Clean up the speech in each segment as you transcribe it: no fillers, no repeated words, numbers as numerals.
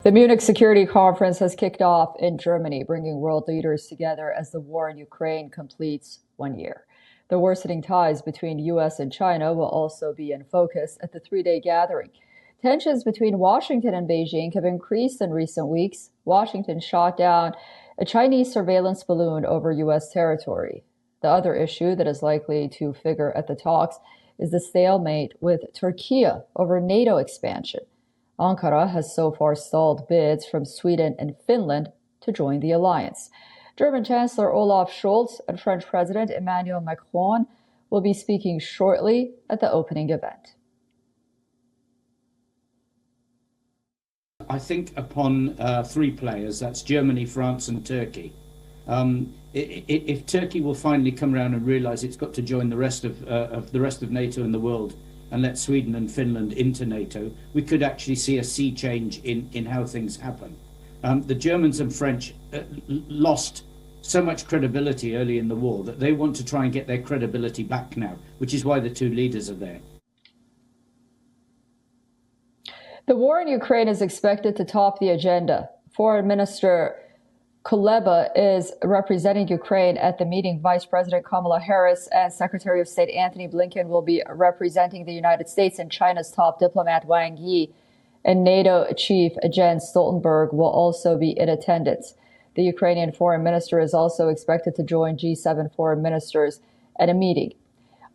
The Munich Security Conference has kicked off in Germany, bringing world leaders together as the war in Ukraine completes 1 year. The worsening ties between US and China will also be in focus at the three-day gathering. Tensions between Washington and Beijing have increased in recent weeks. Washington shot down a Chinese surveillance balloon over US territory. The other issue that is likely to figure at the talks is the stalemate with Turkey over NATO expansion. Ankara has so far stalled bids from Sweden and Finland to join the alliance. German Chancellor Olaf Scholz and French President Emmanuel Macron will be speaking shortly at the opening event. I think upon three players, that's Germany, France and Turkey. If Turkey will finally come around and realise it's got to join the rest of NATO in the world and let Sweden and Finland into NATO, we could actually see a sea change in how things happen. The Germans and French lost so much credibility early in the war that they want to try and get their credibility back now, which is why the two leaders are there. The war in Ukraine is expected to top the agenda. Foreign Minister Kuleba is representing Ukraine at the meeting. Vice President Kamala Harris and Secretary of State Antony Blinken will be representing the United States, and China's top diplomat Wang Yi and NATO chief Jens Stoltenberg will also be in attendance. The Ukrainian foreign minister is also expected to join G7 foreign ministers at a meeting.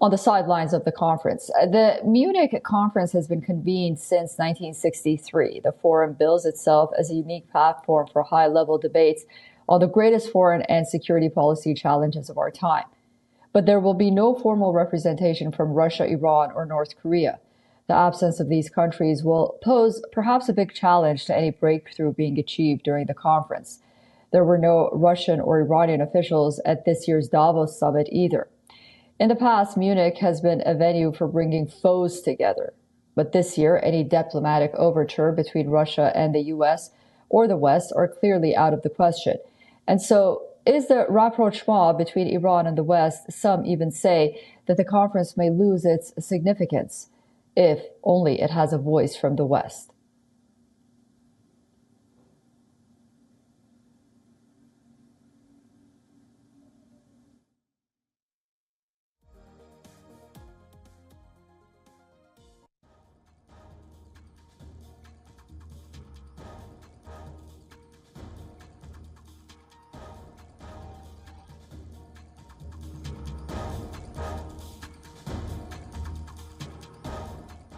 On the sidelines of the conference, the Munich conference has been convened since 1963. The forum bills itself as a unique platform for high-level debates on the greatest foreign and security policy challenges of our time. But there will be no formal representation from Russia, Iran, or North Korea. The absence of these countries will pose perhaps a big challenge to any breakthrough being achieved during the conference. There were no Russian or Iranian officials at this year's Davos summit either. In the past, Munich has been a venue for bringing foes together. But this year, any diplomatic overture between Russia and the US or the West are clearly out of the question. And so is the rapprochement between Iran and the West? Some even say that the conference may lose its significance if only it has a voice from the West.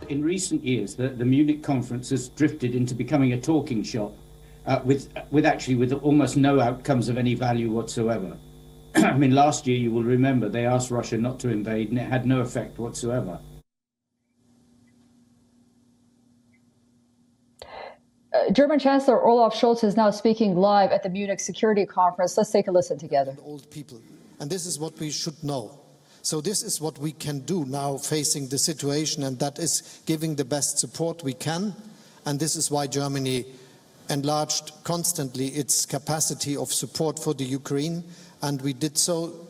In recent years, the Munich conference has drifted into becoming a talking shop with almost no outcomes of any value whatsoever. I mean, last year, you will remember, they asked Russia not to invade and it had no effect whatsoever. German Chancellor Olaf Scholz is now speaking live at the Munich Security Conference. Let's take a listen together. Old people, and this is what we should know. So this is what we can do now facing the situation, and that is giving the best support we can. And this is why Germany enlarged constantly its capacity of support for the Ukraine. And we did so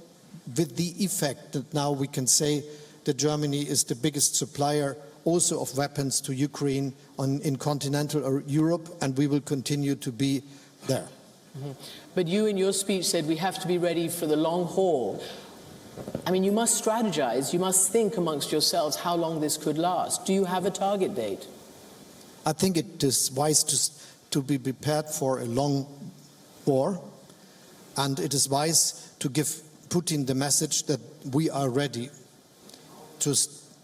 with the effect that now we can say that Germany is the biggest supplier also of weapons to Ukraine in continental Europe, and we will continue to be there. Mm-hmm. But you in your speech said we have to be ready for the long haul. I mean, you must strategize, you must think amongst yourselves how long this could last. Do you have a target date? I think it is wise to be prepared for a long war, and it is wise to give Putin the message that we are ready to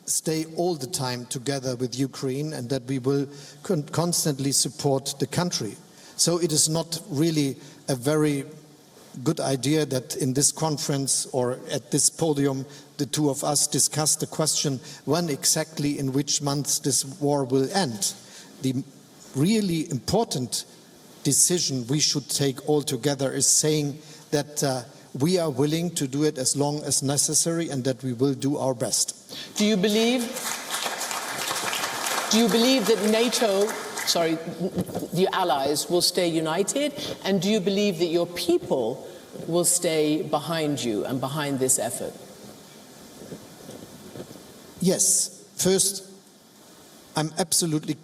stay all the time together with Ukraine and that we will constantly support the country. So it is not really a very good idea that in this conference or at this podium the two of us discuss the question when exactly in which months this war will end. The really important decision we should take all together is saying that we are willing to do it as long as necessary and that we will do our best. Do you believe that NATO, the allies will stay united? And do you believe that your people will stay behind you and behind this effort? Yes. First, I'm absolutely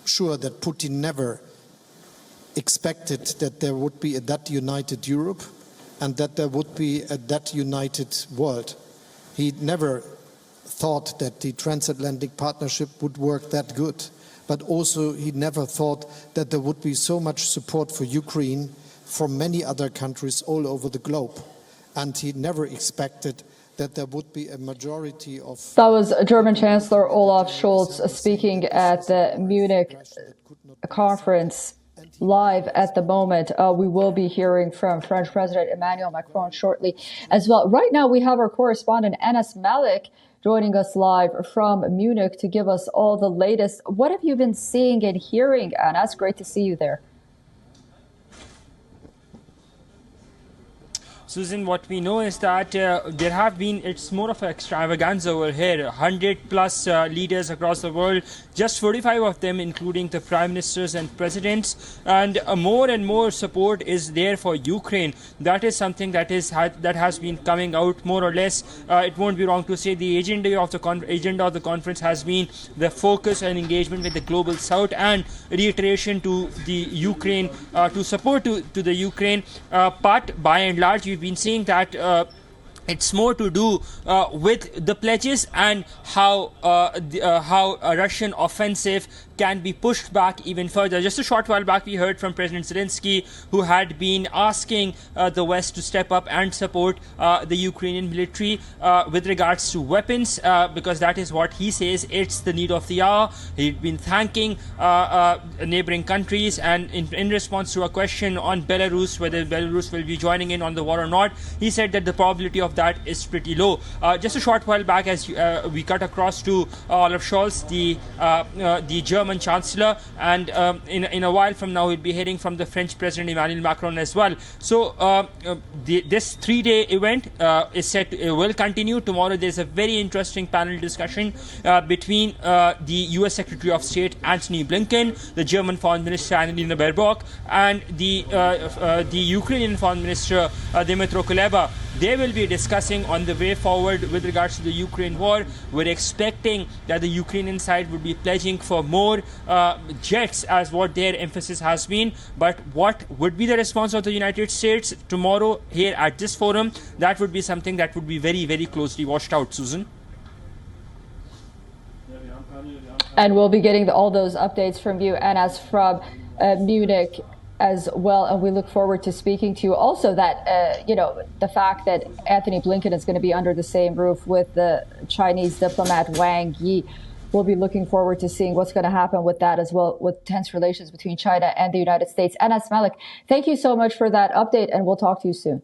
sure that Putin never expected that there would be a that united Europe and that there would be a that united world. He never thought that the transatlantic partnership would work that good, but also he never thought that there would be so much support for Ukraine from many other countries all over the globe. And he never expected that there would be a majority of... That was German Chancellor Olaf Scholz speaking at the Munich conference live at the moment. We will be hearing from French President Emmanuel Macron shortly as well. Right now, we have our correspondent Anas Malik joining us live from Munich to give us all the latest. What have you been seeing and hearing, Anas? Great to see you there. Susan, what we know is that there have been, it's more of an extravaganza over here, 100 plus leaders across the world, just 45 of them, including the prime ministers and presidents, and more and more support is there for Ukraine. That is something that has been coming out more or less. It won't be wrong to say the agenda of the conference has been the focus and engagement with the global south and reiteration to the Ukraine, to support to the Ukraine. But by and large, we've been seeing that it's more to do with the pledges and how a Russian offensive can be pushed back even further. Just a short while back, we heard from President Zelensky, who had been asking the West to step up and support the Ukrainian military with regards to weapons, because that is what he says, it's the need of the hour. He'd been thanking neighboring countries, and in response to a question on Belarus, whether Belarus will be joining in on the war or not, he said that the probability of that is pretty low. Just a short while back, as we cut across to Olaf Scholz, the German Chancellor, and in a while from now we'll be hearing from the French President Emmanuel Macron as well. So this three-day event is set will continue. Tomorrow there's a very interesting panel discussion between the US Secretary of State Antony Blinken, the German Foreign Minister Annalena Baerbock, and the Ukrainian Foreign Minister Dmytro Kuleba. They will be discussing on the way forward with regards to the Ukraine war. We're expecting that the Ukrainian side would be pledging for more jets, as what their emphasis has been. But what would be the response of the United States tomorrow here at this forum? That would be something that would be very, very closely watched out, Susan. And we'll be getting all those updates from you, and as from Munich as well, and we look forward to speaking to you. Also, that the fact that Antony Blinken is going to be under the same roof with the Chinese diplomat Wang Yi. We'll be looking forward to seeing what's going to happen with that as well, with tense relations between China and the United States. Anas Malik, thank you so much for that update, and we'll talk to you soon.